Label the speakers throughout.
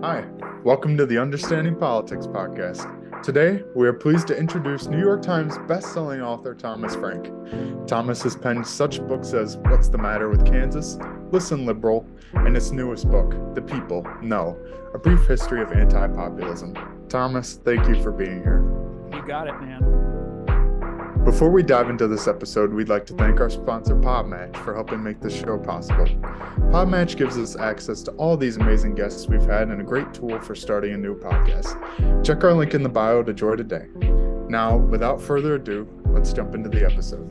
Speaker 1: Hi, welcome to the Understanding Politics podcast. Today, we are pleased to introduce New York Times best-selling author Thomas Frank. Thomas has penned such books as What's the Matter with Kansas, Listen Liberal, and his newest book, The People Know, A Brief History of Anti-Populism. Thomas, thank you for being here.
Speaker 2: You got it, man.
Speaker 1: Before we dive into this episode, we'd like to thank our sponsor Podmatch for helping make this show possible. Podmatch gives us access to all these amazing guests we've had and a great tool for starting a new podcast. Check our link in the bio to join today. Now, without further ado, let's jump into the episode.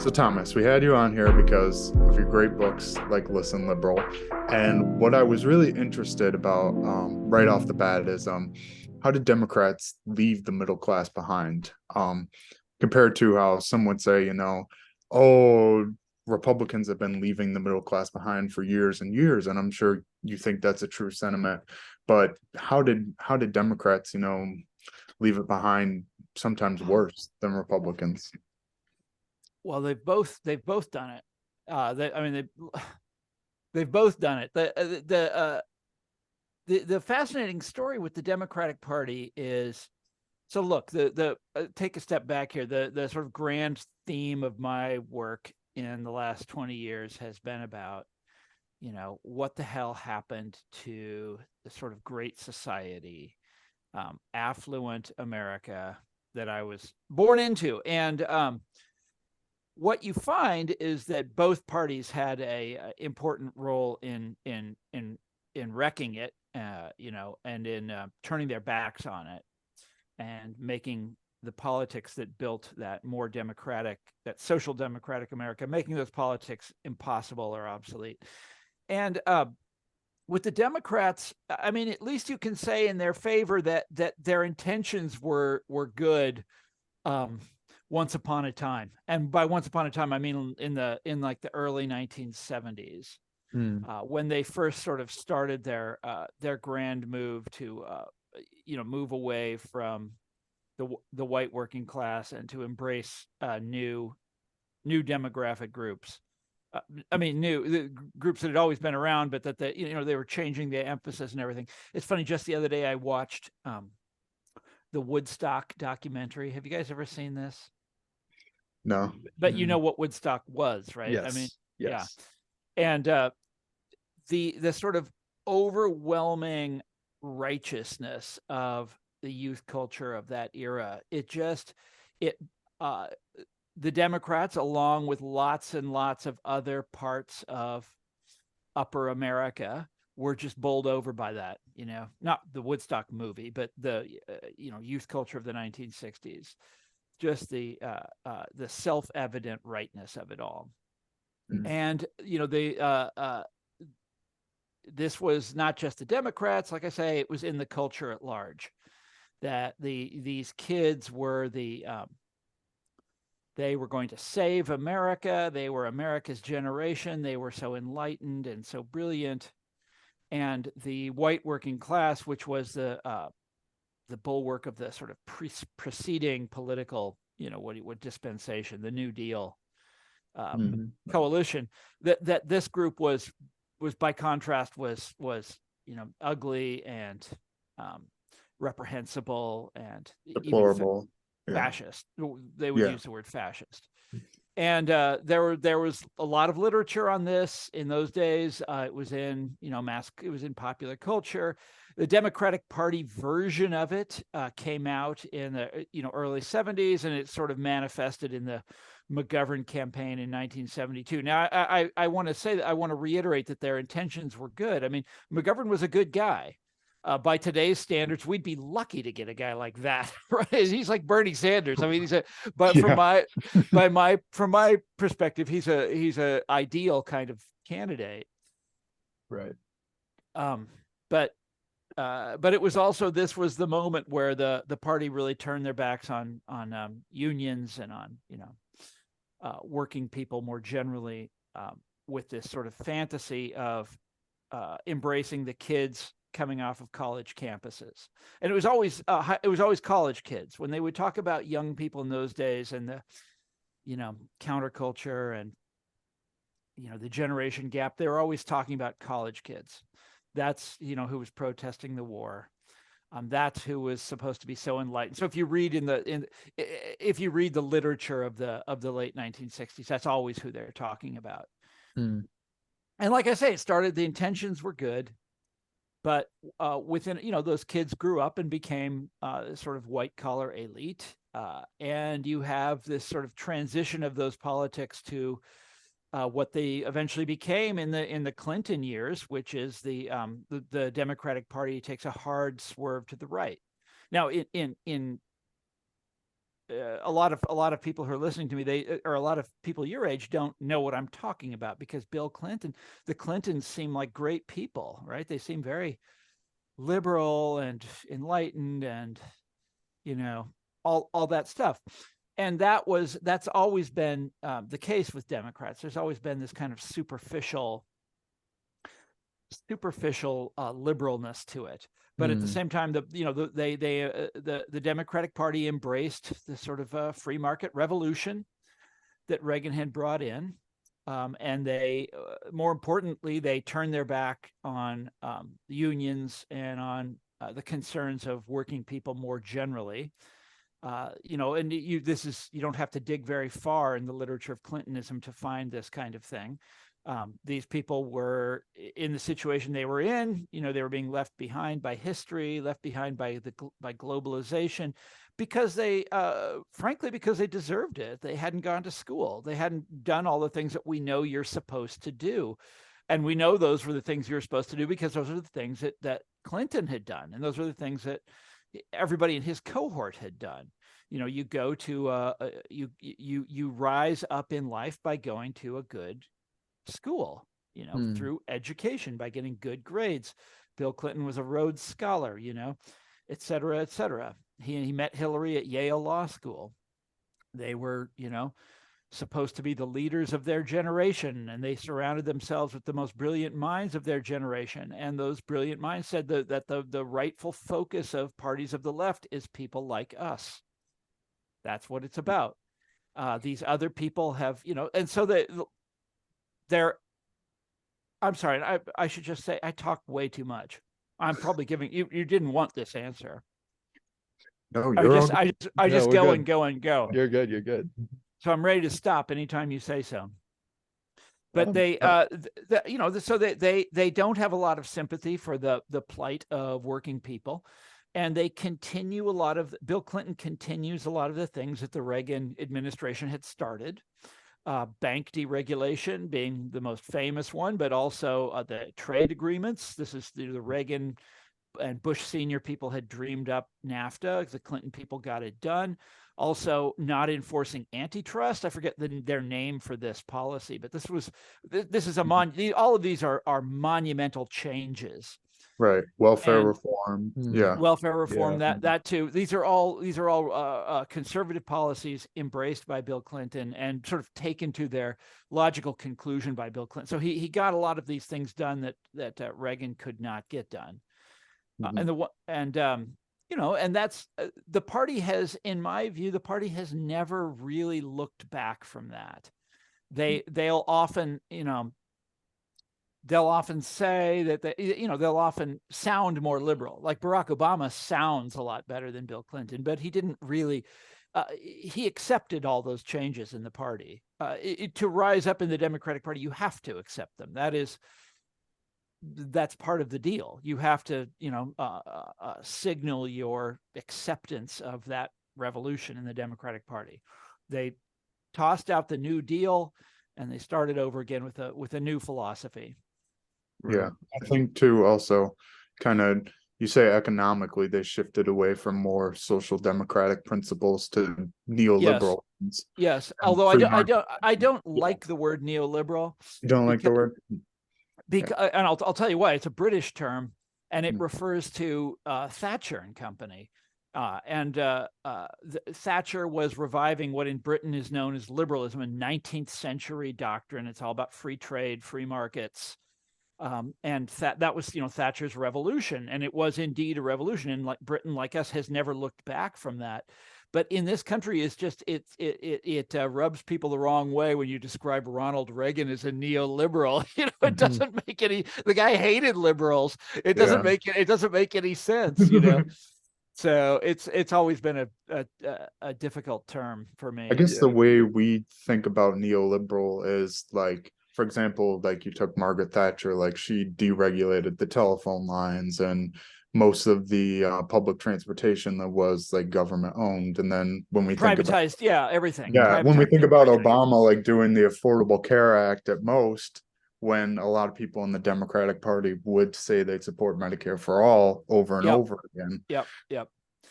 Speaker 1: So Thomas, we had you on here because of your great books like Listen Liberal, and what I was really interested about right off the bat is how did Democrats leave the middle class behind? Compared to how some would say, oh, Republicans have been leaving the middle class behind for years and years, and I'm sure you think that's a true sentiment. But how did Democrats, leave it behind sometimes worse than Republicans?
Speaker 2: Well, they've both done it. They've both done it. The fascinating story with the Democratic Party is, so look, take a step back here. The sort of grand theme of my work in the last 20 years has been about, what the hell happened to the sort of great society, affluent America that I was born into. And what you find is that both parties had a important role in wrecking it, and in turning their backs on it, and making the politics that built that more democratic, that social democratic America, making those politics impossible or obsolete. And with the Democrats, I mean, at least you can say in their favor that their intentions were good once upon a time. And by once upon a time, I mean in like the early 1970s, when they first sort of started their grand move to move away from the white working class and to embrace new demographic groups. New groups that had always been around, but that they were changing the emphasis and everything. It's funny. Just the other day, I watched the Woodstock documentary. Have you guys ever seen this?
Speaker 1: No.
Speaker 2: But you know what Woodstock was, right?
Speaker 1: Yes.
Speaker 2: I mean,
Speaker 1: yes.
Speaker 2: Yeah. And the sort of overwhelming righteousness of the youth culture of that era, the Democrats, along with lots and lots of other parts of upper America, were just bowled over by that. Not the Woodstock movie, but the youth culture of the 1960s. Just the self-evident rightness of it all. And this was not just the Democrats. Like I say, it was in the culture at large, that these kids were they were going to save America. They were America's generation. They were so enlightened and so brilliant. And the white working class, which was the bulwark of the sort of preceding political, what dispensation, the New Deal coalition, that this group was by contrast was ugly and reprehensible and
Speaker 1: deplorable,
Speaker 2: fascist. They would use the word fascist. And there was a lot of literature on this in those days. It was in it was in popular culture. The Democratic Party version of it came out in the early 70s, and it sort of manifested in the McGovern campaign in 1972. Now, I want to say that I want to reiterate that their intentions were good. I mean, McGovern was a good guy. By today's standards, we'd be lucky to get a guy like that, right? He's like Bernie Sanders. I mean, but from my perspective, he's a ideal kind of candidate,
Speaker 1: right?
Speaker 2: But it was also, this was the moment where the party really turned their backs on unions and on working people more generally, with this sort of fantasy of embracing the kids coming off of college campuses. And it was always college kids. When they would talk about young people in those days and the counterculture and the generation gap, they were always talking about college kids. That's, who was protesting the war. That's who was supposed to be so enlightened. So if you read if you read the literature of the late 1960s, that's always who they're talking about.
Speaker 1: Mm.
Speaker 2: And like I say, the intentions were good, but within, those kids grew up and became sort of white collar elite. And you have this sort of transition of those politics to what they eventually became in the Clinton years, which is the Democratic Party takes a hard swerve to the right. Now, in a lot of people who are listening to me, or a lot of people your age don't know what I'm talking about, because the Clintons seem like great people, right? They seem very liberal and enlightened, and all that stuff. And that's always been the case with Democrats. There's always been this kind of superficial liberalness to it. But at the same time, the Democratic Party embraced the sort of free market revolution that Reagan had brought in, and they, more importantly, they turned their back on the unions and on the concerns of working people more generally. And you don't have to dig very far in the literature of Clintonism to find this kind of thing. These people were in the situation they were in. They were being left behind by history, left behind by globalization, because frankly, because they deserved it. They hadn't gone to school. They hadn't done all the things that we know you're supposed to do. And we know those were the things you were supposed to do, because those are the things that Clinton had done. And those were the things that everybody in his cohort had done. You go to you rise up in life by going to a good school, through education, by getting good grades. Bill Clinton was a Rhodes Scholar, et cetera, et cetera. He met Hillary at Yale Law School. They were, supposed to be the leaders of their generation, and they surrounded themselves with the most brilliant minds of their generation. And those brilliant minds said that the rightful focus of parties of the left is people like us. That's what it's about. These other people have, and so they're, I'm sorry, I should just say I talk way too much. I'm probably giving you didn't want this answer.
Speaker 1: No, you're all
Speaker 2: I just
Speaker 3: we're
Speaker 2: go
Speaker 3: good.
Speaker 2: and go and go.
Speaker 3: You're good.
Speaker 2: So I'm ready to stop anytime you say so. But so they don't have a lot of sympathy for the plight of working people, and they continue Bill Clinton continues a lot of the things that the Reagan administration had started. Bank deregulation being the most famous one, but also the trade agreements. This is the Reagan and Bush Senior people had dreamed up NAFTA. The Clinton people got it done. Also, not enforcing antitrust. I forget their name for this policy, but this is all of these are monumental changes.
Speaker 1: Right. Welfare reform. Yeah.
Speaker 2: Welfare reform, that too. These are all conservative policies embraced by Bill Clinton and sort of taken to their logical conclusion by Bill Clinton. So he got a lot of these things done that Reagan could not get done. And that's the party has, in my view, the party has never really looked back from that. They'll often say that they'll often sound more liberal. Like Barack Obama sounds a lot better than Bill Clinton, but he didn't really. He accepted all those changes in the party. To rise up in the Democratic Party, you have to accept them. That's part of the deal. You have to, signal your acceptance of that revolution in the Democratic Party. They tossed out the New Deal, and they started over again with a new philosophy.
Speaker 1: Yeah, I think too. Also, kind of, you say economically, they shifted away from more social democratic principles to neoliberal ones.
Speaker 2: Yes, although I don't like the word neoliberal.
Speaker 1: You don't like the word?
Speaker 2: And I'll tell you why. It's a British term, and it refers to Thatcher and company. Thatcher was reviving what in Britain is known as liberalism, a 19th century doctrine. It's all about free trade, free markets. And that was, Thatcher's revolution. And it was indeed a revolution. And like Britain, like us, has never looked back from that. But in this country, it's just it rubs people the wrong way when you describe Ronald Reagan as a neoliberal. It doesn't make any. The guy hated liberals. It doesn't make any sense. So it's always been a difficult term for me.
Speaker 1: I guess the way we think about neoliberal is like, for example, like you took Margaret Thatcher, like she deregulated the telephone lines and most of the public transportation that was like government owned. And then when we think about
Speaker 2: Privatized, everything.
Speaker 1: when we think about
Speaker 2: everything.
Speaker 1: Obama, like doing the Affordable Care Act at most, when a lot of people in the Democratic Party would say they'd support Medicare for all over and over again.
Speaker 2: Yep.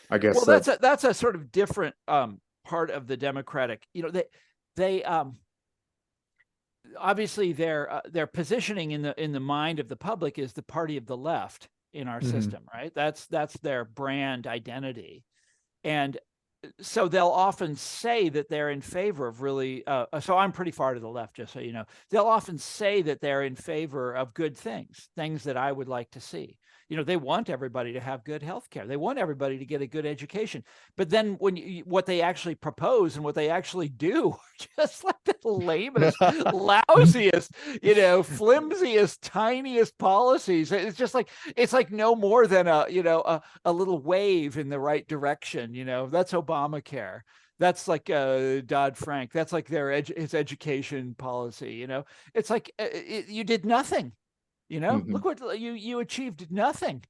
Speaker 1: I guess
Speaker 2: Well, that's a sort of different part of the Democratic. They obviously their positioning in the mind of the public is the party of the left in our system, right? That's their brand identity, and so they'll often say that they're in favor of really. So I'm pretty far to the left, just so you know. They'll often say that they're in favor of good things that I would like to see. They want everybody to have good health care. They want everybody to get a good education. But then what they actually propose and what they actually do are just like the lamest, lousiest, flimsiest, tiniest policies. It's like no more than a little wave in the right direction. That's Obamacare. That's like Dodd-Frank. That's like his education policy. It's like you did nothing. Look what you achieved, nothing.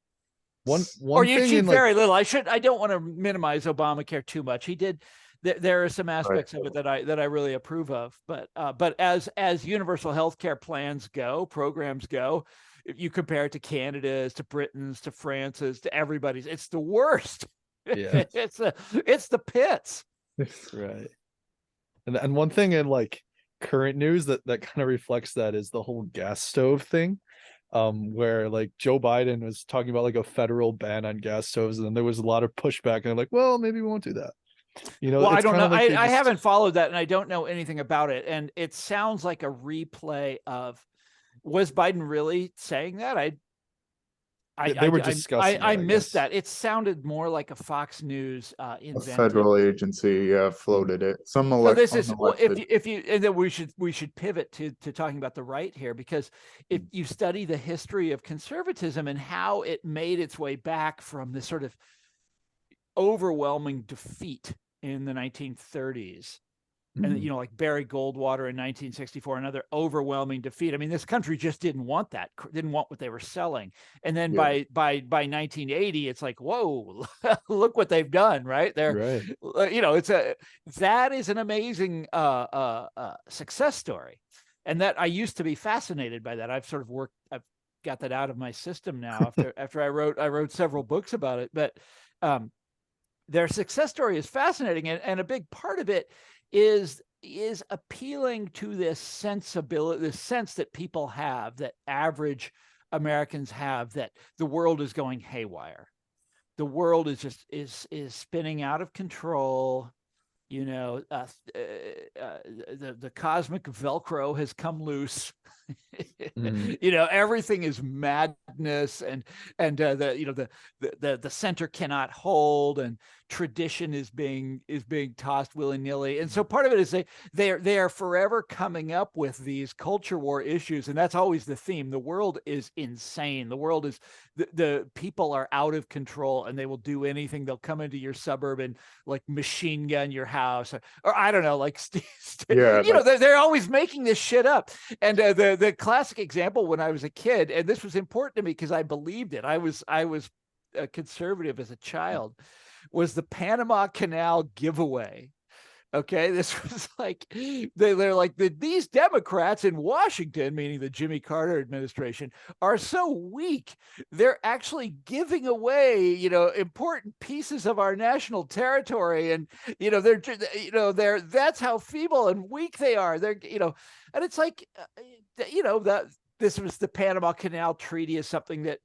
Speaker 3: One
Speaker 2: or you
Speaker 3: thing
Speaker 2: achieved very little. I don't want to minimize Obamacare too much. He did. There are some aspects of it that I really approve of. But as universal health care programs go, if you compare it to Canada's, to Britain's, to France's, to everybody's, it's the worst.
Speaker 3: Yeah.
Speaker 2: it's the pits.
Speaker 3: Right. And one thing in like current news that kind of reflects that is the whole gas stove thing. Where like Joe Biden was talking about like a federal ban on gas stoves, and then there was a lot of pushback, and they're like, well, maybe we won't do that.
Speaker 2: Well, I don't know. I haven't followed that, and I don't know anything about it. And it sounds like a replay of, was Biden really saying that?
Speaker 3: They were discussing
Speaker 2: I missed that. It sounded more like a Fox News invented.
Speaker 1: A federal agency floated it.
Speaker 2: So this is if you and then we should pivot to talking about the right here, because if you study the history of conservatism and how it made its way back from this sort of overwhelming defeat in the 1930s. And, like Barry Goldwater in 1964, another overwhelming defeat. I mean, this country just didn't want what they were selling. And then by 1980, it's like, whoa, look what they've done, right? They're, right. That is an amazing success story. And that I used to be fascinated by that. I've got that out of my system now after I wrote several books about it. But their success story is fascinating. And a big part of it is appealing to this sensibility, this sense that people have, that average Americans have, that the world is going haywire. The world is spinning out of control. The cosmic Velcro has come loose. Everything is madness, and the center cannot hold, and tradition is being tossed willy-nilly. And so part of it is they are forever coming up with these culture war issues, and that's always the theme. The world is insane. The world is the people are out of control, and they will do anything. They'll come into your suburb and like machine gun your house, or I don't know, like they're always making this shit up. And the classic example when I was a kid, and this was important to me because I believed it. I was a conservative as a child, was the Panama Canal giveaway. Okay, this was like they're like these Democrats in Washington, meaning the Jimmy Carter administration, are so weak. They're actually giving away, important pieces of our national territory, and they're that's how feeble and weak they are. They're and it's like that this was the Panama Canal Treaty is something that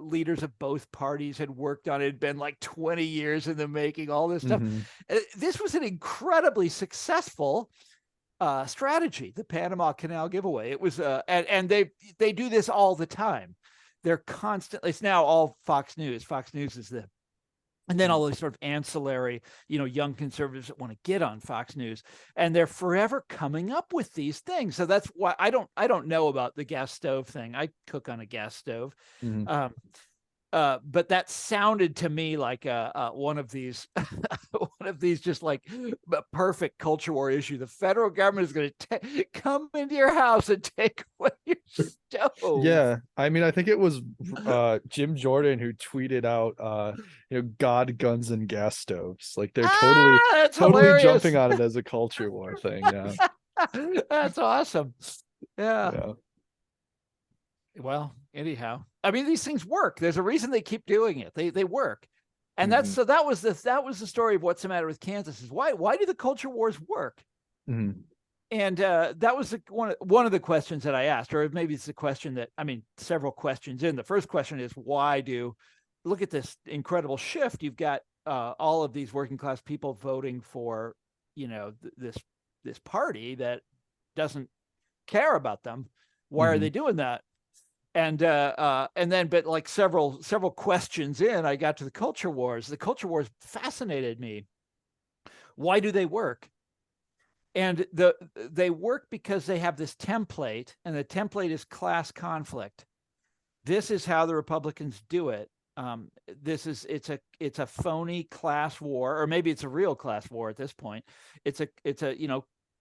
Speaker 2: leaders of both parties had worked on. It had been like 20 years in the making, all this stuff. This was an incredibly successful strategy, the Panama Canal giveaway. It was, and they do this all the time. They're constantly, it's now all Fox News. Fox News is the And then all these sort of ancillary, young conservatives that want to get on Fox News, and they're forever coming up with these things. So that's why I don't know about the gas stove thing. I cook on a gas stove.
Speaker 3: Mhm.
Speaker 2: But that sounded to me like one of these one of these just like a perfect culture war issue. The federal government is going to come into your house and take away your stove.
Speaker 3: Yeah, I mean, I think it was Jim Jordan who tweeted out, God, guns, and gas stoves. Like they're
Speaker 2: That's
Speaker 3: totally
Speaker 2: hilarious.
Speaker 3: jumping on it as a culture war thing. Yeah,
Speaker 2: That's awesome. Yeah.
Speaker 3: yeah.
Speaker 2: Well, anyhow, I mean, these things work. There's a reason they keep doing it. They work. And
Speaker 3: Mhm.
Speaker 2: so that was the story of What's the Matter with Kansas, is why do the culture wars work?
Speaker 3: Mhm.
Speaker 2: And that was one of the questions that I asked, or maybe it's a question that, I mean, several questions in. The first question is, look at this incredible shift. You've got all of these working class people voting for, this party that doesn't care about them. Why are
Speaker 3: Mhm.
Speaker 2: they doing that? And then, but like several questions in, I got to the culture wars. The culture wars fascinated me. Why do they work? And they work because they have this template, and the template is class conflict. This is how the Republicans do it. It's a phony class war, or maybe it's a real class war at this point. It's a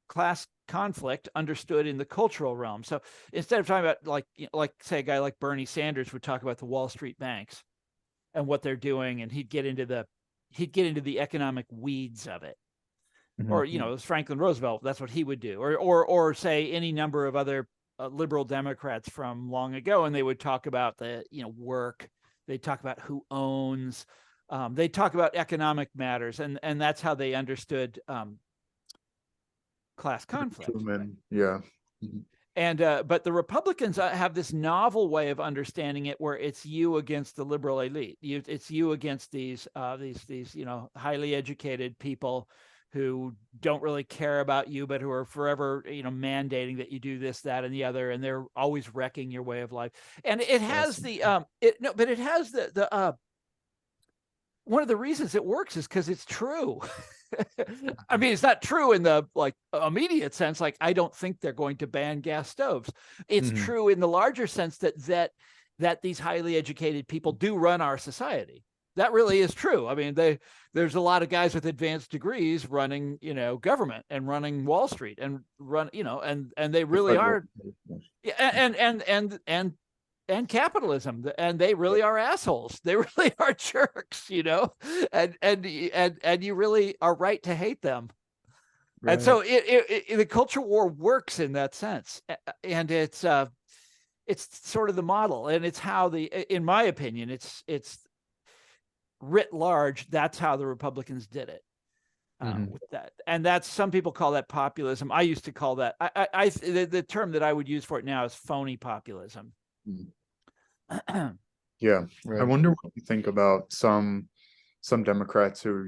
Speaker 2: class conflict understood in the cultural realm. So instead of talking about like say a guy like Bernie Sanders would talk about the Wall Street banks and what they're doing, and he'd get into the economic weeds of it.
Speaker 3: Mhm.
Speaker 2: Or it was Franklin Roosevelt. That's what he would do, or say any number of other liberal Democrats from long ago, and they would talk about the work. They talk about who owns. They talk about economic matters, and that's how they understood class conflict.
Speaker 1: Truman, yeah.
Speaker 2: And but the Republicans have this novel way of understanding it, where it's you against the liberal elite. It's you against these highly educated people who don't really care about you, but who are forever mandating that you do this, that, and the other, and they're always wrecking your way of life. And it has it has the one of the reasons it works is because it's true. I mean, it's not true in the immediate sense. Like, I don't think they're going to ban gas stoves. It's
Speaker 3: Mhm.
Speaker 2: true in the larger sense that these highly educated people do run our society. That really is true. I mean, there's a lot of guys with advanced degrees running, government and running Wall Street and and they really are. And capitalism, and they really are assholes. They really are jerks, and you really are right to hate them.
Speaker 1: Right.
Speaker 2: And so the culture war works in that sense, and it's sort of the model, and it's how in my opinion, it's writ large. That's how the Republicans did it. With that, and that's, some people call that populism. I used to call that the term that I would use for it now is phony populism.
Speaker 1: Yeah.
Speaker 3: Right.
Speaker 1: I wonder what you think about some Democrats who,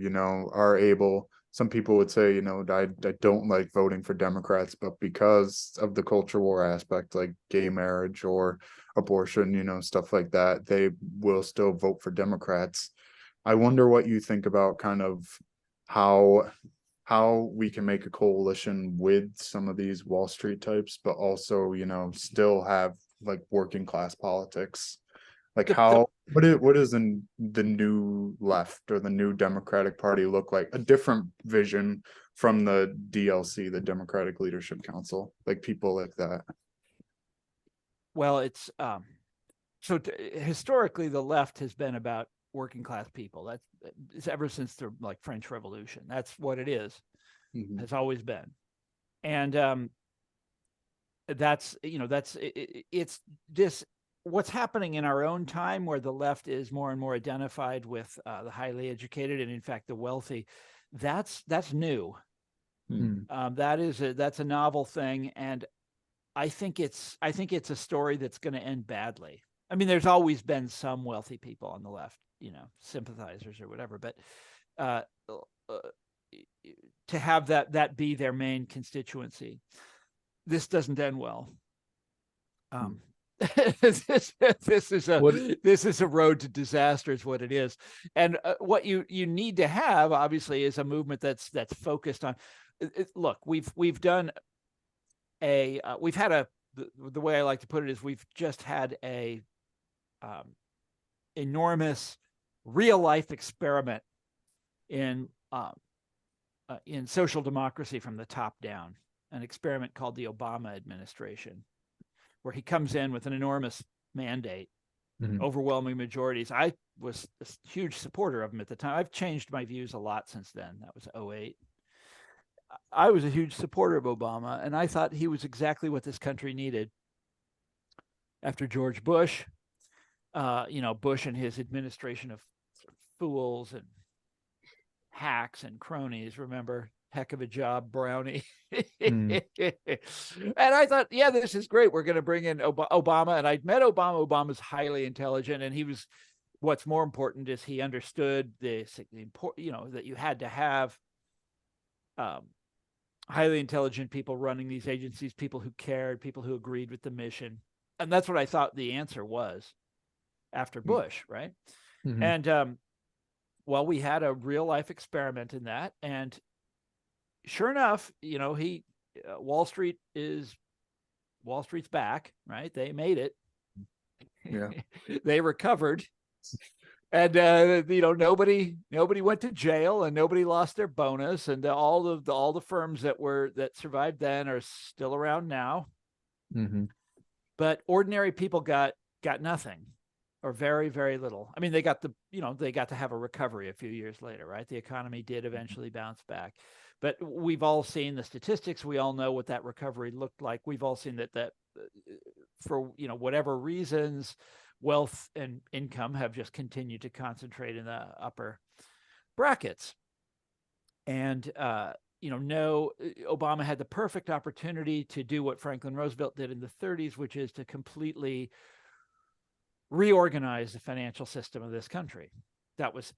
Speaker 1: are able, some people would say, I don't like voting for Democrats, but because of the culture war aspect, like gay marriage or abortion, stuff like that, they will still vote for Democrats. I wonder what you think about kind of how we can make a coalition with some of these Wall Street types, but also, still have like working class politics. Like what is in the new left or the new Democratic Party look like? A different vision from the DLC, the Democratic Leadership Council, like people like that.
Speaker 2: Well, it's historically the left has been about working class people. It's ever since the French Revolution. That's what it is.
Speaker 1: Mhm.
Speaker 2: Has always been. And it's this what's happening in our own time, where the left is more and more identified with the highly educated and, in fact, the wealthy. That's new. That's a novel thing, and I think it's a story that's going to end badly. I mean, there's always been some wealthy people on the left, sympathizers or whatever, but to have that be their main constituency, this doesn't end well. this is
Speaker 3: What-
Speaker 2: a road to disaster is what it is. And what you need to have, obviously, is a movement that's focused on look, we've done we've had the way I like to put it is we've just had a enormous real life experiment in social democracy from the top down, an experiment called the Obama administration, where he comes in with an enormous mandate, overwhelming majorities. I was a huge supporter of him at the time. I've changed my views a lot since then. That was 2008. I was a huge supporter of Obama, and I thought he was exactly what this country needed after George Bush. Bush and his administration of fools and hacks and cronies. Remember, heck of a job, Brownie. And I thought, yeah, this is great. We're going to bring in Obama. And I'd met Obama. Obama's highly intelligent, and he was. What's more important is he understood the important, that you had to have highly intelligent people running these agencies, people who cared, people who agreed with the mission. And that's what I thought the answer was after Bush, right? And well, we had a real life experiment in that, and sure enough, Wall Street's back, right? They made it.
Speaker 1: Yeah.
Speaker 2: They recovered, and nobody went to jail, and nobody lost their bonus, and all the firms that survived then are still around now. But ordinary people got nothing, or very, very little. I mean, they got to have a recovery a few years later, right? The economy did eventually bounce back, but we've all seen the statistics. We all know what that recovery looked like. We've all seen that for whatever reasons, wealth and income have just continued to concentrate in the upper brackets. And Obama had the perfect opportunity to do what Franklin Roosevelt did in the 30s, which is to completely reorganize the financial system of this country. That was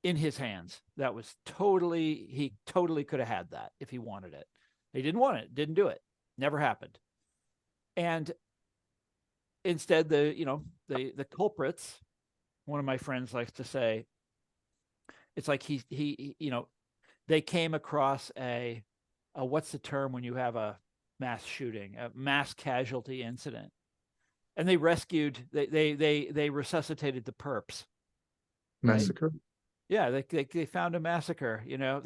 Speaker 2: in his hands. He totally could have had that if he wanted it. He didn't want it, didn't do it, never happened. And instead, the culprits, one of my friends likes to say, it's like they came across a what's the term when you have a mass shooting, a mass casualty incident, and they resuscitated the perps.
Speaker 1: Massacre.
Speaker 2: Right? Yeah, they found a massacre. They're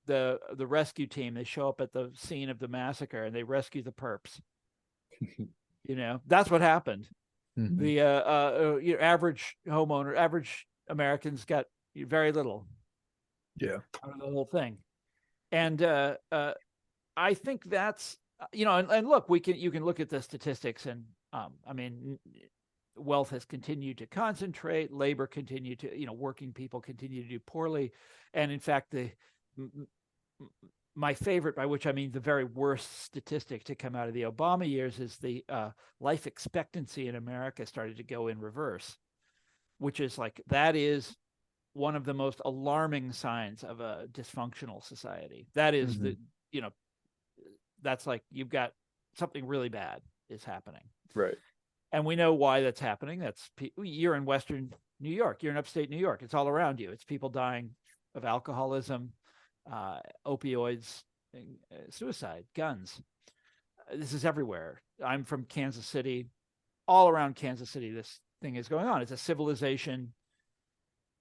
Speaker 2: the rescue team. They show up at the scene of the massacre and they rescue the perps. That's what happened. The average homeowner, average Americans got very little.
Speaker 3: Yeah,
Speaker 2: out of the whole thing. And I think that's and look, you can look at the statistics, and I mean, wealth has continued to concentrate, labor continued to, working people continue to do poorly, and in fact, my favorite, by which I mean the very worst statistic to come out of the Obama years, is the life expectancy in America started to go in reverse, which is that is one of the most alarming signs of a dysfunctional society. That is that's like you've got something really bad is happening.
Speaker 1: Right.
Speaker 2: And we know why that's happening. You're in Western New York. You're in upstate New York. It's all around you. It's people dying of alcoholism, opioids, suicide, guns. This is everywhere. I'm from Kansas City. All around Kansas City, this thing is going on. It's a civilization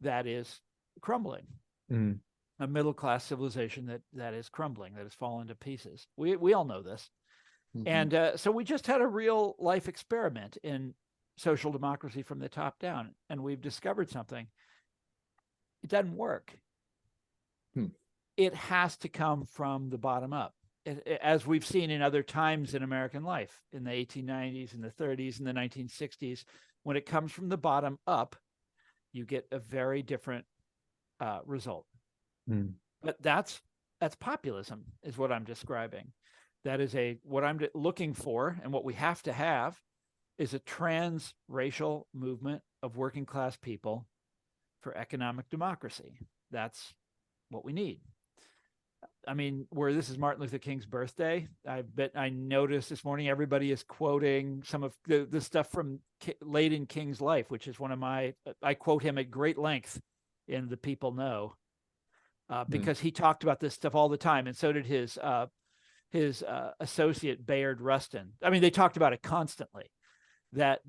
Speaker 2: that is crumbling. A middle-class civilization that is crumbling, that has fallen to pieces. We all know this. And so we just had a real life experiment in social democracy from the top down, and we've discovered something. It doesn't work. It has to come from the bottom up, as we've seen in other times in American life, in the 1890s, in the 30s, in the 1960s. When it comes from the bottom up, you get a very different result. But that's populism, is what I'm describing. That is what I'm looking for, and what we have to have is a trans-racial movement of working class people for economic democracy. That's what we need. I mean, where this is Martin Luther King's birthday, I noticed this morning everybody is quoting some of the stuff from late in King's life, which is one of I quote him at great length in The People Know, because he talked about this stuff all the time, and so did his associate Bayard Rustin. I mean, they talked about it constantly. That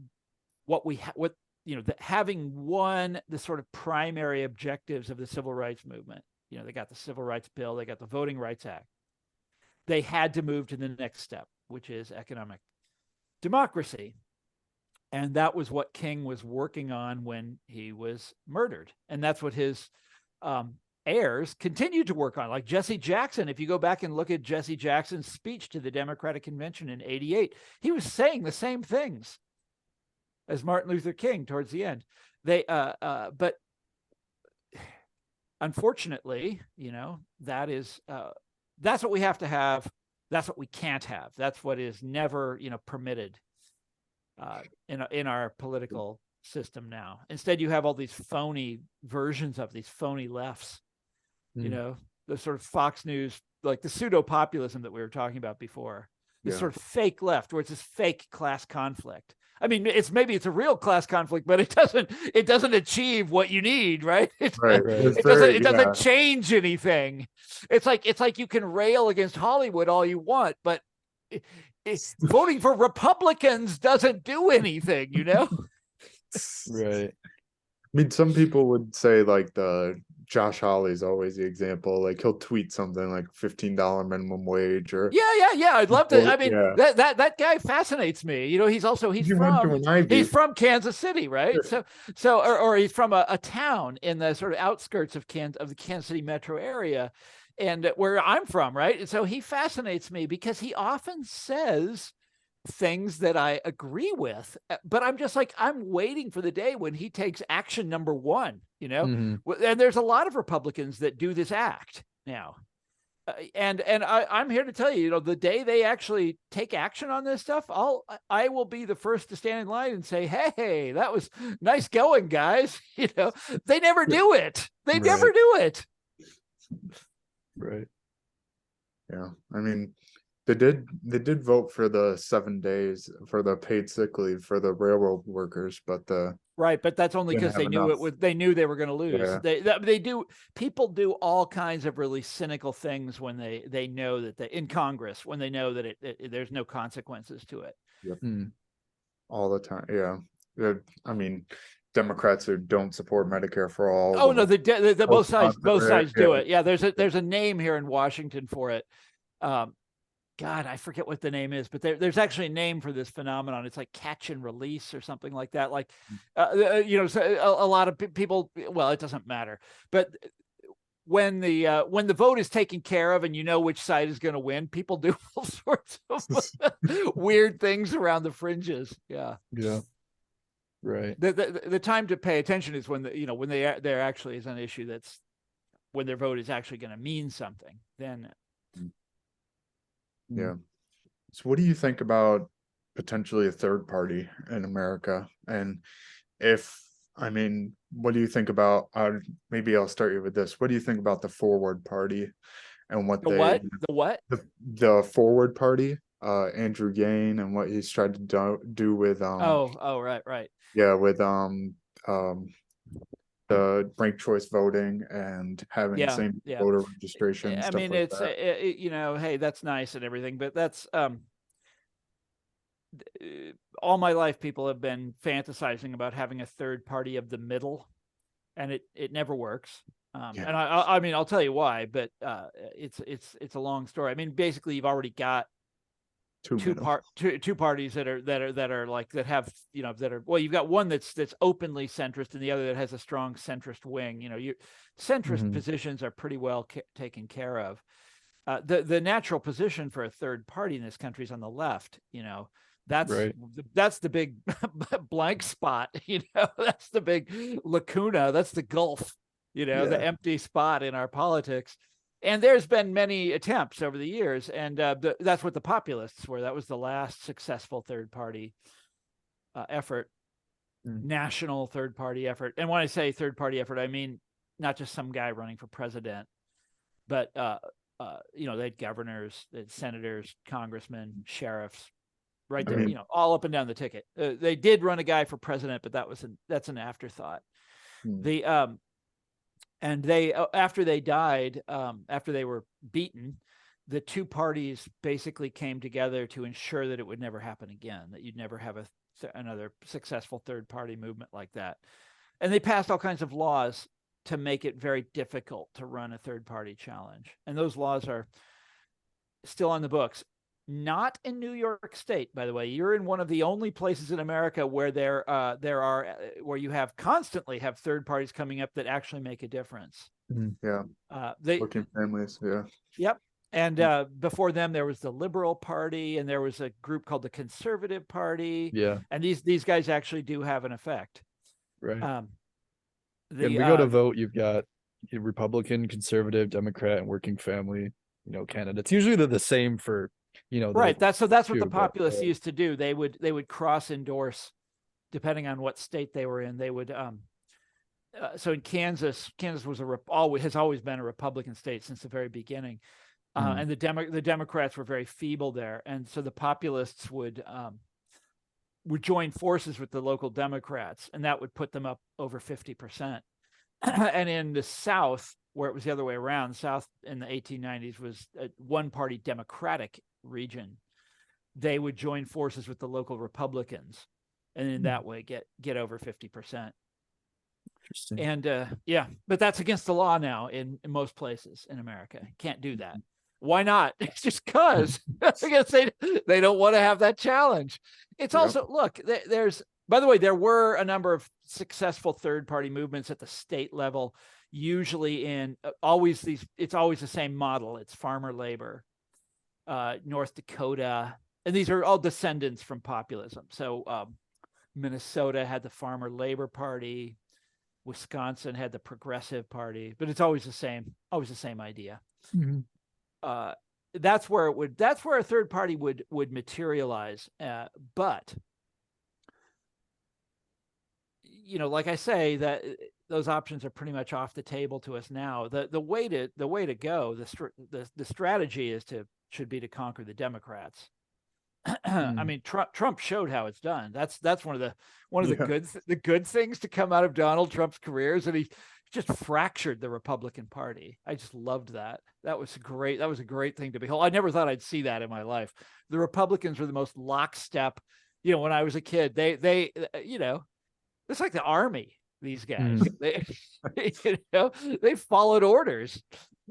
Speaker 2: having won the sort of primary objectives of the civil rights movement. They got the Civil Rights Bill, they got the Voting Rights Act. They had to move to the next step, which is economic democracy. And that was what King was working on when he was murdered. And that's what his heirs continued to work on. Like Jesse Jackson, if you go back and look at Jesse Jackson's speech to the Democratic Convention in '88, he was saying the same things as Martin Luther King towards the end. But unfortunately, that's what we have to have. That's what we can't have. That's what is never, permitted in our political system now. Instead, you have all these phony versions of these phony lefts, the sort of Fox News, like the pseudo-populism that we were talking about before, this sort of fake left, where it's this fake class conflict. I mean, maybe it's a real class conflict, but it doesn't achieve what you need, right? It doesn't change anything. It's like you can rail against Hollywood all you want, but voting for Republicans doesn't do anything,
Speaker 3: Right.
Speaker 1: I mean, some people would say like Josh Hawley's always the example. Like he'll tweet something like $15 minimum wage or
Speaker 2: I'd love to. I mean, that guy fascinates me. He's from Kansas City, right? Or he's from a town in the sort of outskirts of the Kansas City metro area, and where I'm from, right? And so he fascinates me because he often says things that I agree with, but I'm just like, I'm waiting for the day when he takes action number one, and there's a lot of Republicans that do this act now. And I'm here to tell you, the day they actually take action on this stuff, I will be the first to stand in line and say, hey, that was nice going, guys. They never do it. They never do it.
Speaker 3: Right.
Speaker 1: Yeah. I mean, They did vote for the 7 days for the paid sick leave for the railroad workers, but
Speaker 2: but that's only because they knew they were going to lose. Yeah. People do all kinds of really cynical things when they know that in Congress, when they know that there's no consequences to it.
Speaker 1: Yep. All the time. Yeah. I mean, Democrats who don't support Medicare for all.
Speaker 2: Oh no, the both sides do it. Yeah, there's a name here in Washington for it. God, I forget what the name is, but there's actually a name for this phenomenon. It's like catch and release or something like that. Like, so a lot of people, well, it doesn't matter. But when the vote is taken care of and you know which side is going to win, people do all sorts of weird things around the fringes. Yeah.
Speaker 3: Yeah. Right.
Speaker 2: The time to pay attention is when when there actually is an issue that's when their vote is actually going to mean something. Then.
Speaker 1: Yeah. So what do you think about potentially a third party in America? And what do you think about, maybe I'll start you with this. What do you think about the Forward Party and what the Forward Party, Andrew Yang and what he's tried to do with,
Speaker 2: right.
Speaker 1: Yeah. With, the ranked choice voting and having same voter registration.
Speaker 2: I mean, it's hey, that's nice and everything, but that's all my life people have been fantasizing about having a third party of the middle, and it never works. And I mean, I'll tell you why, but it's a long story. I mean, basically, you've already got two parties that are like that have you've got one that's openly centrist and the other that has a strong centrist wing. Your centrist positions are pretty well taken care of. The natural position for a third party in this country is on the left. That's right. That's the big blank spot. That's the big lacuna. That's the gulf. The empty spot in our politics. And there's been many attempts over the years, and that's what the populists were. That was the last successful third party effort, national third party effort. And when I say third party effort, I mean not just some guy running for president, but they had governors, they had senators, congressmen, sheriffs, right there,
Speaker 1: I mean,
Speaker 2: all up and down the ticket. They did run a guy for president, but that's an afterthought. The and they after they died, after they were beaten, the two parties basically came together to ensure that it would never happen again, that you'd never have another successful third party movement like that. And they passed all kinds of laws to make it very difficult to run a third party challenge. And those laws are still on the books. Not in New York State, by the way. You're in one of the only places in America where there are where you constantly have third parties coming up that actually make a difference.
Speaker 1: Yeah. Working families. Yeah.
Speaker 2: Yep. And before them, there was the Liberal Party, and there was a group called the Conservative Party.
Speaker 3: Yeah.
Speaker 2: And these guys actually do have an effect.
Speaker 3: Right. When we go to vote, you've got Republican, Conservative, Democrat, and working family, candidates. Usually they're the same for,
Speaker 2: right. That's what the populists used to do. They would cross endorse depending on what state they were in. They would so in Kansas was has always been a Republican state since the very beginning. And the Democrats were very feeble there. And so the populists would join forces with the local Democrats, and that would put them up over 50%. And in the South, where it was the other way around, the South in the 1890s was a one-party Democratic region. They would join forces with the local Republicans, and in that way get over 50%.
Speaker 3: Interesting.
Speaker 2: And but that's against the law now in most places in America. Can't do that. Why not? It's just because they don't want to have that challenge. It's also, look, there's, by the way, there were a number of successful third party movements at the state level, usually it's always the same model. It's farmer labor, North Dakota, and these are all descendants from populism. So Minnesota had the Farmer Labor Party, Wisconsin had the Progressive Party, but it's always the same idea.
Speaker 3: Mm-hmm.
Speaker 2: That's where a third party would materialize. But like I say, that those options are pretty much off the table to us now. The way to go, the strategy should be to conquer the Democrats. I mean, Trump showed how it's done. That's one of the good things to come out of Donald Trump's career is that he just fractured the Republican Party. I just loved that. That was great. That was a great thing to behold. I never thought I'd see that in my life. The Republicans were the most lockstep. When I was a kid, they it's like the army. These guys, they followed orders.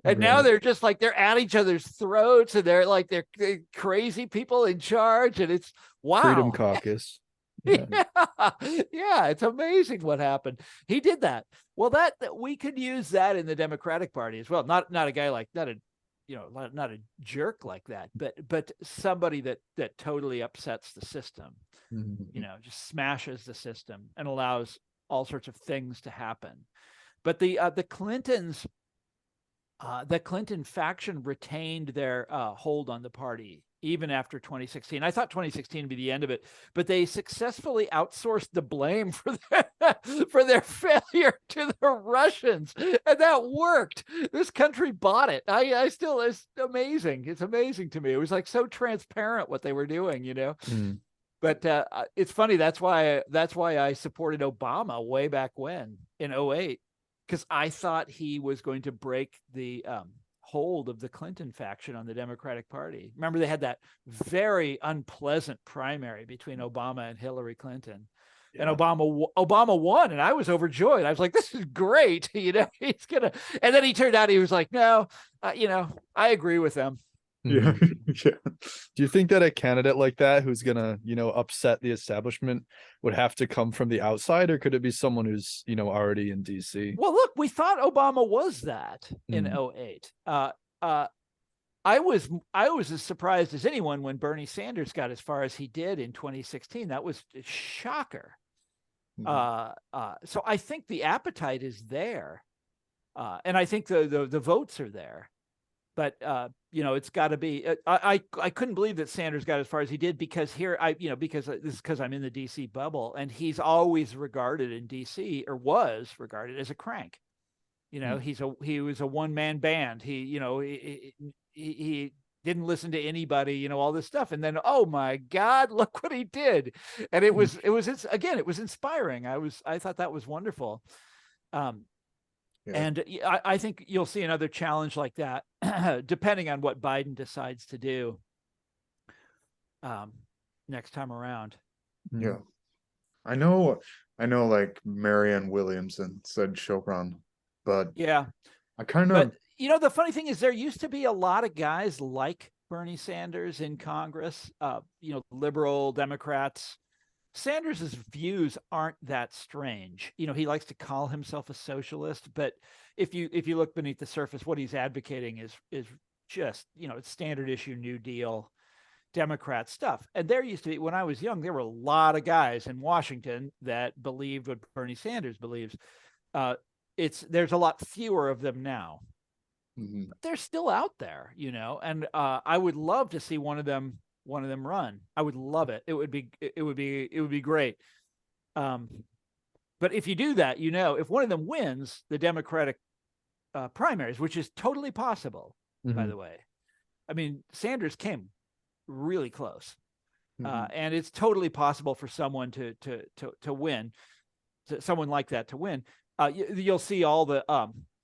Speaker 2: And now they're just like, they're at each other's throats, and they're crazy people in charge. And it's wow.
Speaker 3: Freedom Caucus.
Speaker 2: Yeah. It's amazing what happened. He did that. Well, that we could use that in the Democratic Party as well. Not a guy like, not a jerk like that, but somebody that totally upsets the system, just smashes the system and allows all sorts of things to happen. But the Clintons, the Clinton faction retained their hold on the party even after 2016. I thought 2016 would be the end of it, but they successfully outsourced the blame for their failure to the Russians, and that worked. This country bought it. It's amazing. It's amazing to me. It was like so transparent what they were doing, But it's funny. That's why I supported Obama way back when in 2008. Because I thought he was going to break the hold of the Clinton faction on the Democratic Party. Remember, they had that very unpleasant primary between Obama and Hillary Clinton. Yeah. And Obama won, and I was overjoyed. I was like, this is great. He's gonna. And then he turned out he was like, no, I agree with them.
Speaker 1: Yeah. Yeah.
Speaker 3: Do you think that a candidate like that who's gonna, upset the establishment would have to come from the outside, or could it be someone who's, already in DC?
Speaker 2: Well, look, we thought Obama was that in 2008. I was as surprised as anyone when Bernie Sanders got as far as he did in 2016. That was a shocker. So I think the appetite is there, and I think the votes are there. But it's got to be. I couldn't believe that Sanders got as far as he did, because because I'm in the DC bubble, and he's always regarded in DC, or was regarded as a crank. He was a one-man band. he didn't listen to anybody, you know, all this stuff. And then, oh my God, look what he did. And it was again, it was inspiring. I thought that was wonderful. And I think you'll see another challenge like that, depending on what Biden decides to do next time around.
Speaker 1: Yeah. I know like Marianne Williamson said she'll run, but
Speaker 2: yeah,
Speaker 1: I kind
Speaker 2: but
Speaker 1: of,
Speaker 2: you know, the funny thing is there used to be a lot of guys like Bernie Sanders in Congress, you know, liberal Democrats. Sanders's views aren't that strange. You know, he likes to call himself a socialist, but if you look beneath the surface, what he's advocating is just, you know, it's standard issue New Deal Democrat stuff. And there used to be, when I was young, there were a lot of guys in Washington that believed what Bernie Sanders believes. There's a lot fewer of them now.
Speaker 1: mm-hmm.
Speaker 2: But they're still out there, you know, and I would love to see one of them run. I would love it. It would be great. But if you do that, you know, if one of them wins the Democratic primaries, which is totally possible, by the way. I mean, Sanders came really close, and it's totally possible for someone to win, someone like that to win. You'll see all the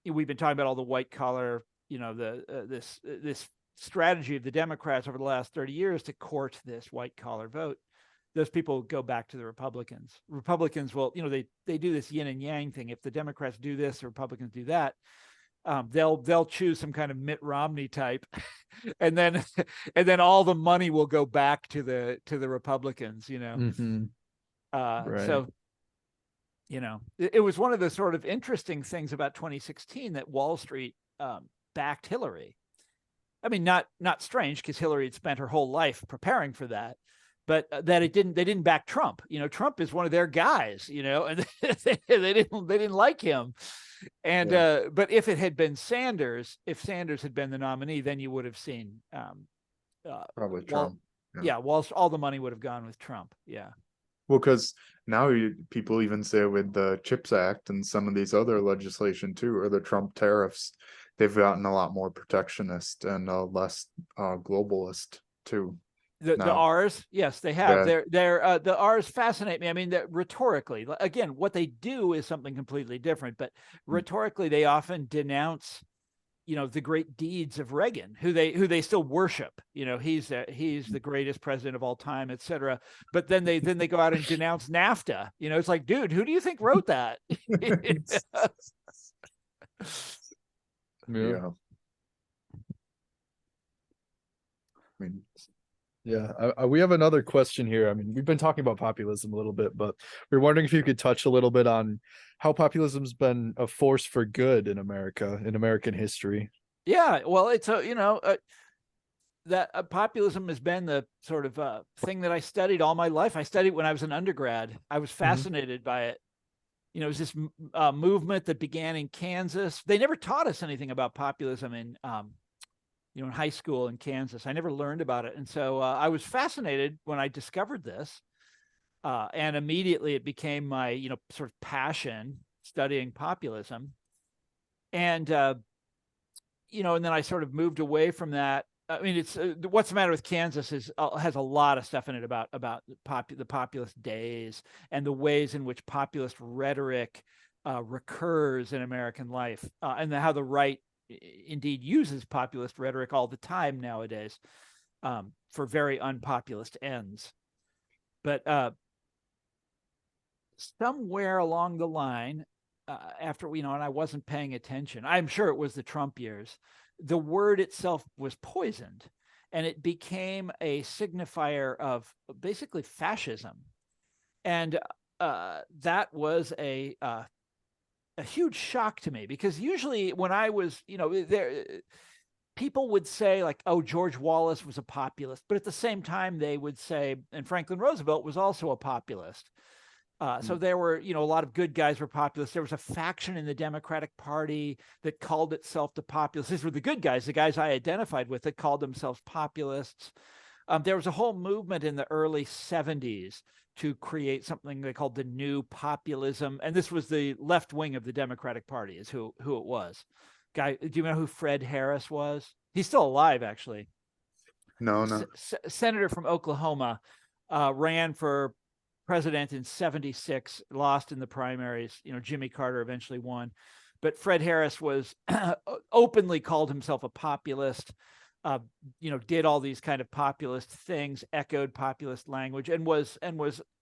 Speaker 2: we've been talking about all the white collar, you know, this strategy of the Democrats over the last 30 years to court this white collar vote. Those people go back to the Republicans. Republicans will, you know, they do this yin and yang thing. If the Democrats do this, the Republicans do that. They'll choose some kind of Mitt Romney type, and then all the money will go back to the Republicans, you know.
Speaker 3: Right.
Speaker 2: So, you know, it was one of the sort of interesting things about 2016 that Wall Street backed Hillary. I mean, not strange because Hillary had spent her whole life preparing for that, but that they didn't back Trump. You know, Trump is one of their guys, you know, and they didn't like him. And but if it had been Sanders, if Sanders had been the nominee, then you would have seen
Speaker 1: probably Trump.
Speaker 2: All the money would have gone with Trump. Yeah.
Speaker 1: Well, because now people even say with the CHIPS Act and some of these other legislation too, or the Trump tariffs, they've gotten a lot more protectionist and less globalist too.
Speaker 2: The R's, yes, they have. Yeah. The R's fascinate me. I mean, rhetorically, again, what they do is something completely different, but rhetorically, they often denounce, you know, the great deeds of Reagan, who they still worship. You know, he's the greatest president of all time, et cetera. But then they go out and denounce NAFTA. You know, it's like, dude, who do you think wrote that?
Speaker 1: Yeah. I mean,
Speaker 3: yeah, we have another question here. I mean, we've been talking about populism a little bit, but we're wondering if you could touch a little bit on how populism's been a force for good in America, in American history.
Speaker 2: Yeah, well, it's that populism has been the sort of thing that I studied all my life. I studied when I was an undergrad. I was fascinated by it. You know, it was this movement that began in Kansas. They never taught us anything about populism in in high school in Kansas. I never learned about it. And so I was fascinated when I discovered this. And immediately it became my, you know, sort of passion, studying populism. And, you know, and then I sort of moved away from that. I mean, it's What's the Matter with Kansas has a lot of stuff in it about the populist days and the ways in which populist rhetoric recurs in American life, and how the right indeed uses populist rhetoric all the time nowadays for very unpopulist ends. But somewhere along the line, after, you know, and I wasn't paying attention, I'm sure it was the Trump years, the word itself was poisoned, and it became a signifier of basically fascism. And that was a huge shock to me, because usually when I was, you know, there, people would say like, oh, George Wallace was a populist, but at the same time they would say, and Franklin Roosevelt was also a populist. So there were, you know, a lot of good guys were populists. There was a faction in the Democratic Party that called itself the populists. These were the good guys, the guys I identified with, that called themselves populists. There was a whole movement in the early 70s to create something they called the New Populism. And this was the left wing of the Democratic Party, is who it was. Do you know who Fred Harris was? He's still alive, actually.
Speaker 1: No.
Speaker 2: Senator from Oklahoma, ran for president in 76, lost in the primaries. Jimmy Carter eventually won. But Fred Harris was openly called himself a populist, did all these kind of populist things, echoed populist language, and was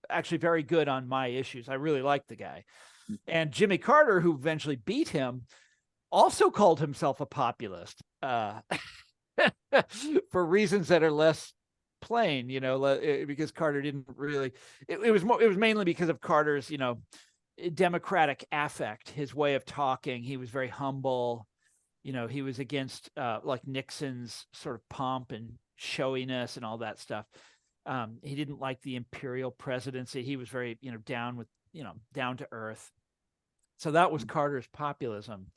Speaker 2: actually very good on my issues. I really liked the guy. And Jimmy Carter, who eventually beat him, also called himself a populist for reasons that are less plain, because Carter didn't really. It was mainly because of Carter's, democratic affect, his way of talking. He was very humble. He was against like Nixon's sort of pomp and showiness and all that stuff. He didn't like the imperial presidency. He was very, down to earth. So that was Carter's populism.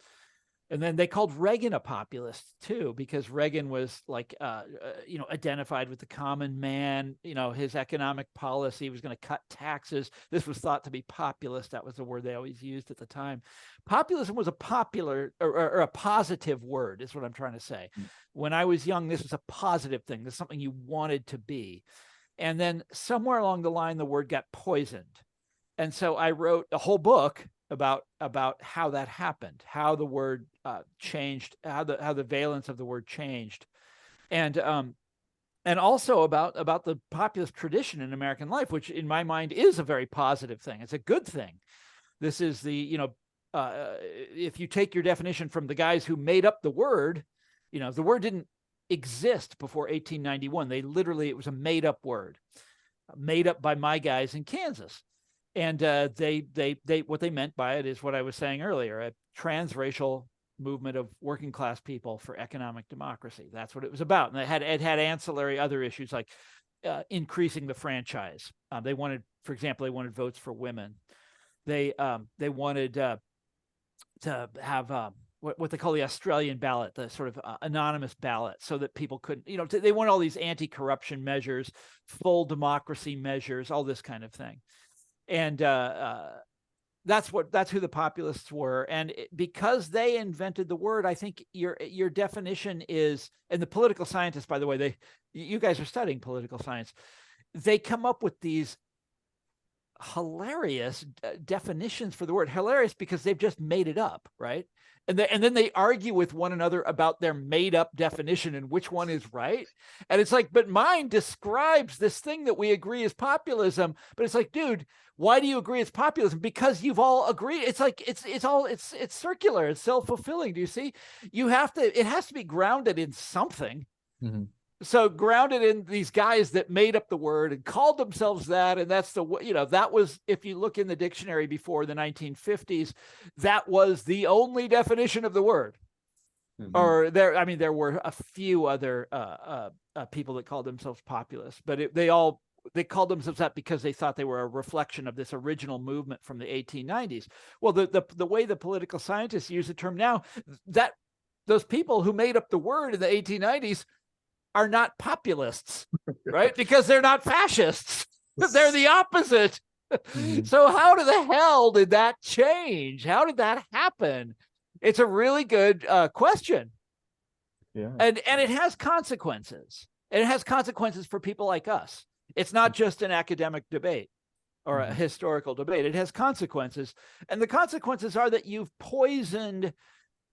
Speaker 2: And then they called Reagan a populist too, because Reagan was like, identified with the common man. His economic policy was going to cut taxes. This was thought to be populist. That was the word they always used at the time. Populism was a popular or a positive word, is what I'm trying to say. When I was young, this was a positive thing. This is something you wanted to be. And then somewhere along the line, the word got poisoned. And so I wrote a whole book about how that happened, how the word changed, how the valence of the word changed, and also about the populist tradition in American life, which in my mind is a very positive thing. It's a good thing. This is the if you take your definition from the guys who made up the word, the word didn't exist before 1891. It was a made up word, made up by my guys in Kansas. And they what they meant by it is what I was saying earlier, a transracial movement of working class people for economic democracy. That's what it was about. And it had ancillary other issues like increasing the franchise. They wanted, for example, votes for women. They wanted to have what they call the Australian ballot, the sort of anonymous ballot, so that people couldn't, they want all these anti-corruption measures, full democracy measures, all this kind of thing. And that's who the populists were. And because they invented the word, I think your definition is, and the political scientists, by the way, you guys are studying political science, they come up with these hilarious definitions for the word. Hilarious because they've just made it up, right? And then they argue with one another about their made up definition and which one is right. And it's like, but mine describes this thing that we agree is populism. But it's like, dude, why do you agree it's populism? Because you've all agreed. It's like, it's circular. It's self-fulfilling. Do you see? It has to be grounded in something. Mm-hmm. So grounded in these guys that made up the word and called themselves that. And that's that was, if you look in the dictionary before the 1950s, that was the only definition of the word. Mm-hmm. Or there were a few other people that called themselves populists, but they called themselves that because they thought they were a reflection of this original movement from the 1890s. Well, the way the political scientists use the term now, that those people who made up the word in the 1890s are not populists, right? Because they're not fascists. They're the opposite. Mm-hmm. So how the hell did that change? How did that happen? It's a really good question. Yeah. And it has consequences. And it has consequences for people like us. It's not just an academic debate or a historical debate. It has consequences. And the consequences are that you've poisoned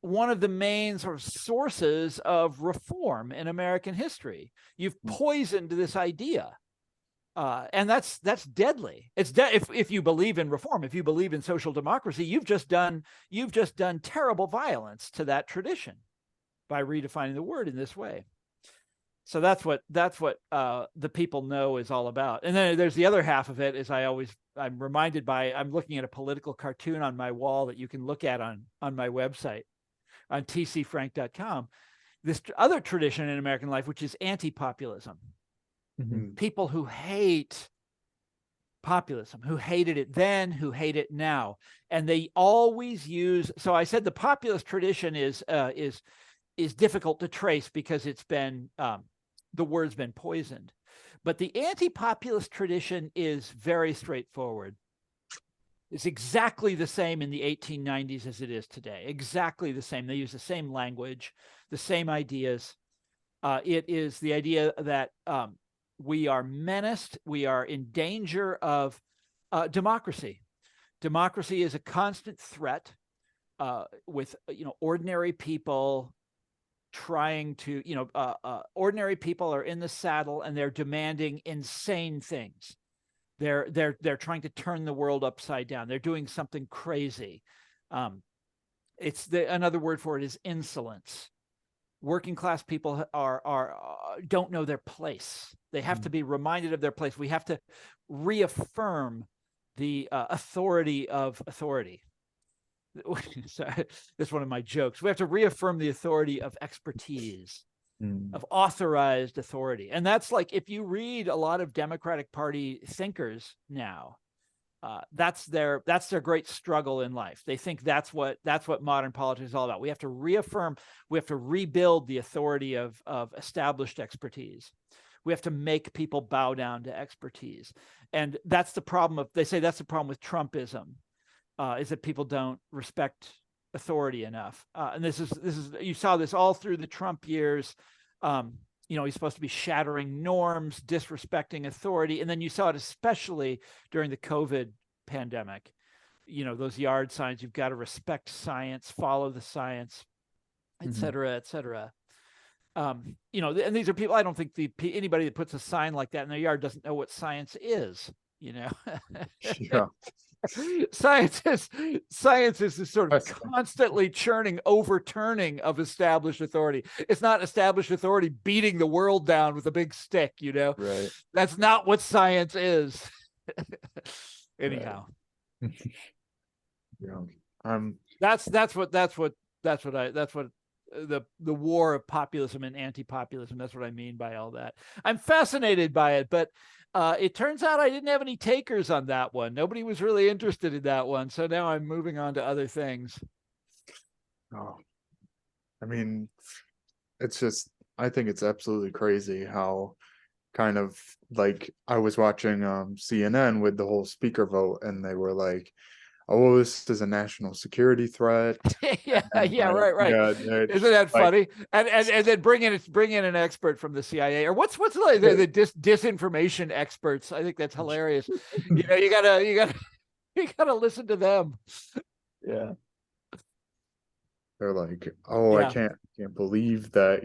Speaker 2: one of the main sort of sources of reform in American history. You've poisoned this idea. And that's deadly. It's if you believe in reform, if you believe in social democracy, you've just done terrible violence to that tradition by redefining the word in this way. So that's what the people know is all about. And then there's the other half of it is I'm reminded by, I'm looking at a political cartoon on my wall that you can look at on my website on tcfrank.com, this other tradition in American life, which is anti-populism. Mm-hmm. People who hate populism, who hated it then, who hate it now. And they always use, so I said the populist tradition is difficult to trace because it's been, the word's been poisoned. But the anti-populist tradition is very straightforward. It's exactly the same in the 1890s as it is today. Exactly the same. They use the same language, the same ideas. It is the idea that we are menaced, we are in danger of democracy. Democracy is a constant threat with ordinary people trying to ordinary people are in the saddle and they're demanding insane things. They're trying to turn the world upside down. They're doing something crazy. Another word for it is insolence. Working class people don't know their place. They have to be reminded of their place. We have to reaffirm the authority of authority. So, that's one of my jokes. We have to reaffirm the authority of expertise, of authorized authority. And that's like, if you read a lot of Democratic Party thinkers now, that's their great struggle in life. They think that's what modern politics is all about. We have to reaffirm, we have to rebuild the authority of established expertise. We have to make people bow down to expertise. And that's the problem they say that's the problem with Trumpism, is that people don't respect authority enough. And this is you saw this all through the Trump years. He's supposed to be shattering norms, disrespecting authority. And then you saw it especially during the COVID pandemic, those yard signs, you've got to respect science, follow the science, et cetera, et cetera. And these are people, I don't think anybody that puts a sign like that in their yard doesn't know what science is, Yeah. Science is this sort of constantly overturning of established authority. It's not established authority beating the world down with a big stick,
Speaker 3: Right.
Speaker 2: That's not what science is. Anyhow. That's what the war of populism and anti-populism, that's what I mean by all that. I'm fascinated by it, but it turns out I didn't have any takers on that one. Nobody was really interested in that one. So now I'm moving on to other things.
Speaker 1: Oh, I mean, I think it's absolutely crazy how kind of like I was watching CNN with the whole speaker vote, and they were like, oh, this is a national security threat.
Speaker 2: Right. Yeah, isn't that funny? And then bring in an expert from the CIA, or what's like the disinformation experts. I think that's hilarious. You gotta listen to them.
Speaker 3: Yeah.
Speaker 1: They're like, oh, yeah. I can't believe that,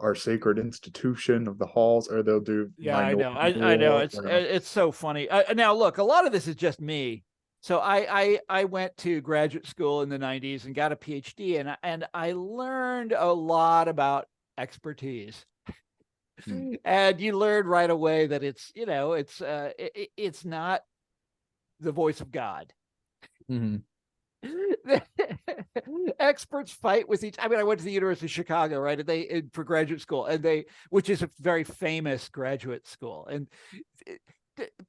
Speaker 1: our sacred institution of the halls, or they'll do.
Speaker 2: Yeah, I know. It's so funny. Now, look, a lot of this is just me. So I went to graduate school in the 90s and got a PhD, and I learned a lot about expertise. And you learn right away that it's not the voice of God. Experts fight with each. I mean, I went to the University of Chicago, right? And for graduate school, which is a very famous graduate school, and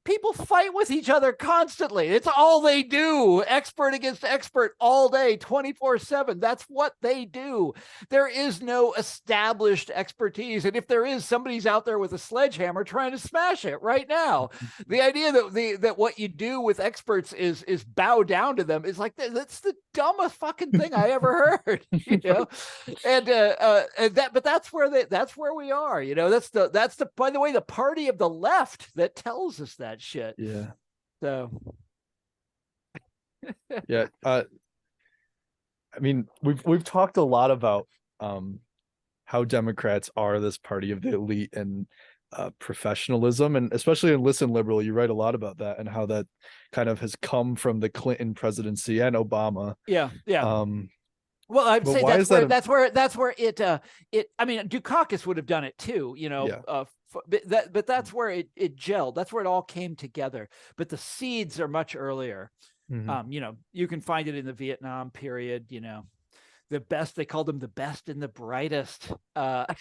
Speaker 2: people fight with each other constantly. It's all they do. Expert against expert all day, 24/7. That's what they do. There is no established expertise. And if there is, somebody's out there with a sledgehammer trying to smash it right now. The idea that what you do with experts is bow down to them is like, that's the dumbest fucking thing I ever heard, but that's where we are, that's the, by the way, the party of the left that tells us that shit.
Speaker 3: Yeah.
Speaker 2: So
Speaker 3: yeah. I mean, we've talked a lot about how Democrats are this party of the elite and professionalism, and especially in Listen Liberal, you write a lot about that and how that kind of has come from the Clinton presidency and Obama.
Speaker 2: Yeah. Well, I'd say that's where it. I mean, Dukakis would have done it too, but that's where it gelled. That's where it all came together. But the seeds are much earlier. You can find it in the Vietnam period. The best, they called them the best and the brightest. The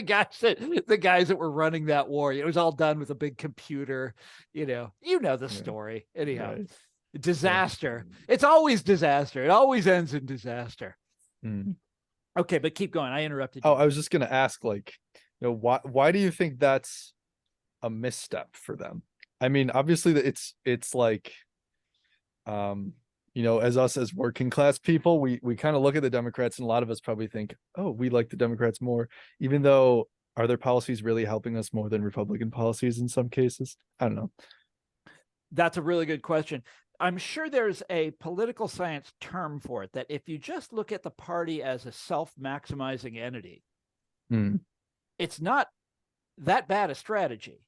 Speaker 2: guys that were running that war. It was all done with a big computer. The story. Anyhow. Right. Disaster. It's always disaster. It always ends in disaster. Okay, but keep going. I interrupted you.
Speaker 3: I was just going to ask, why do you think that's a misstep for them? I mean, obviously it's like, as us as working class people, we kind of look at the Democrats, and a lot of us probably think, oh, we like the Democrats more, even though, are their policies really helping us more than Republican policies in some cases? I don't know.
Speaker 2: That's a really good question. I'm sure there's a political science term for it, that if you just look at the party as a self-maximizing entity, it's not that bad a strategy.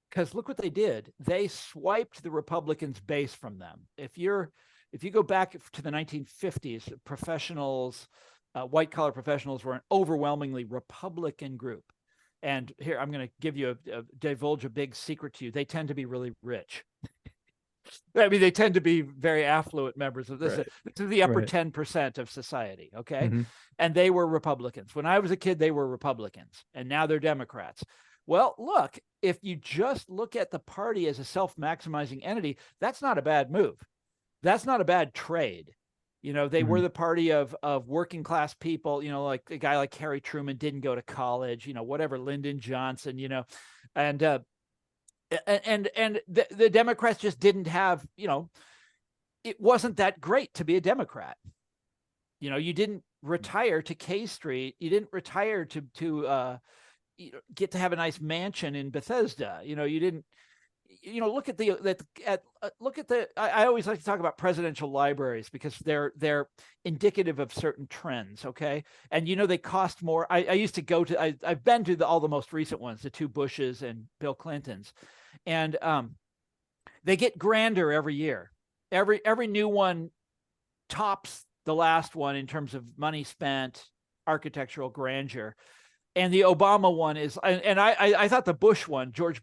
Speaker 2: Because look what they did. They swiped the Republicans' base from them. If you go back to the 1950s, professionals, white-collar professionals were an overwhelmingly Republican group. And here, I'm going to give you divulge a big secret to you. They tend to be really rich. I mean, they tend to be very affluent members of this. Right. This is the upper 10% of society, okay? And they were Republicans. When I was a kid, they were Republicans, and now they're Democrats. Well, look, if you just look at the party as a self-maximizing entity, that's not a bad move. That's not a bad trade. They were the party of working class people, like a guy like Harry Truman didn't go to college, whatever, Lyndon Johnson, and the Democrats just didn't have, it wasn't that great to be a Democrat. You didn't retire to K Street. You didn't retire to get to have a nice mansion in Bethesda. You didn't, look at I always like to talk about presidential libraries because they're indicative of certain trends. Okay. And, they cost more. I used to go to, I've been to all the most recent ones, the two Bushes and Bill Clintons, and they get grander every year. Every new one tops the last one in terms of money spent, architectural grandeur. And the Obama one is, and I thought the Bush one, George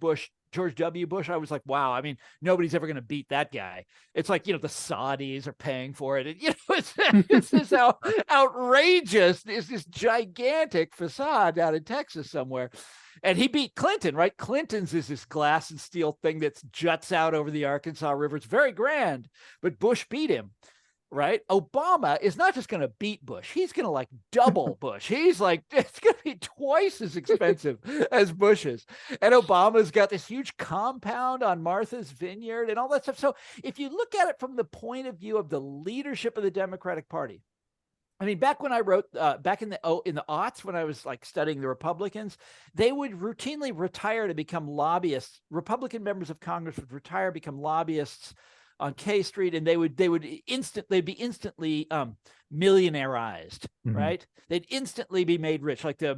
Speaker 2: W. Bush, I was like, wow, I mean, nobody's ever going to beat that guy. It's like, the Saudis are paying for it. And, it's this outrageous, it's this gigantic facade out in Texas somewhere. And he beat Clinton, right? Clinton's is this glass and steel thing that juts out over the Arkansas River. It's very grand, but Bush beat him. Right? Obama is not just going to beat Bush. He's going to double Bush. He's it's going to be twice as expensive as Bush's. And Obama's got this huge compound on Martha's Vineyard and all that stuff. So if you look at it from the point of view of the leadership of the Democratic Party, I mean, back when I wrote, back in the aughts, when I was studying the Republicans, they would routinely retire to become lobbyists. Republican members of Congress would retire, become lobbyists on K Street, and they'd be instantly millionaireized, right? They'd instantly be made rich. Like the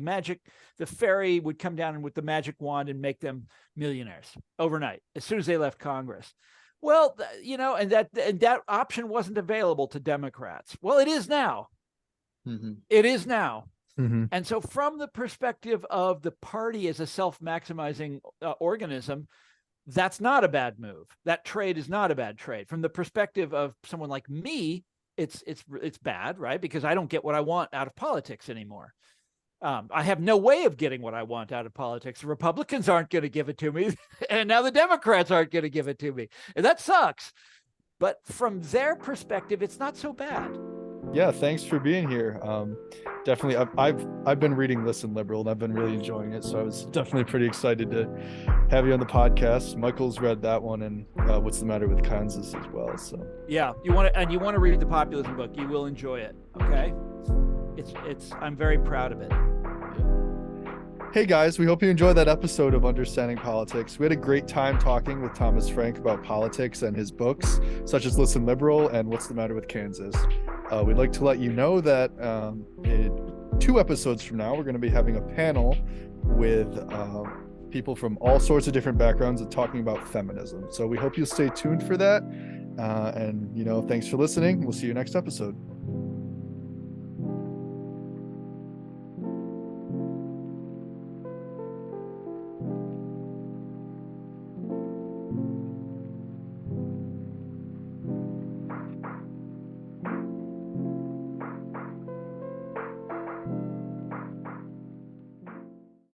Speaker 2: fairy would come down with the magic wand and make them millionaires overnight as soon as they left Congress. Well, and that option wasn't available to Democrats. Well, it is now. It is now. And so from the perspective of the party as a self-maximizing organism, that's not a bad move. That trade is not a bad trade. From the perspective of someone like me, it's bad, right? Because I don't get what I want out of politics anymore. I have no way of getting what I want out of politics. The Republicans aren't going to give it to me, and now the Democrats aren't going to give it to me. And that sucks. But from their perspective, it's not so bad.
Speaker 3: Yeah, thanks for being here. Definitely, I've been reading Listen Liberal, and I've been really enjoying it. So I was definitely pretty excited to have you on the podcast. Michael's read that one, and What's the Matter with Kansas as well. So
Speaker 2: yeah, you want to read the populism book. You will enjoy it. Okay, I'm very proud of it.
Speaker 3: Hey guys, we hope you enjoyed that episode of Understanding Politics. We had a great time talking with Thomas Frank about politics and his books, such as Listen Liberal and What's the Matter with Kansas. We'd like to let you know that in 2 episodes from now, we're going to be having a panel with people from all sorts of different backgrounds and talking about feminism. So we hope you'll stay tuned for that. And thanks for listening. We'll see you next episode.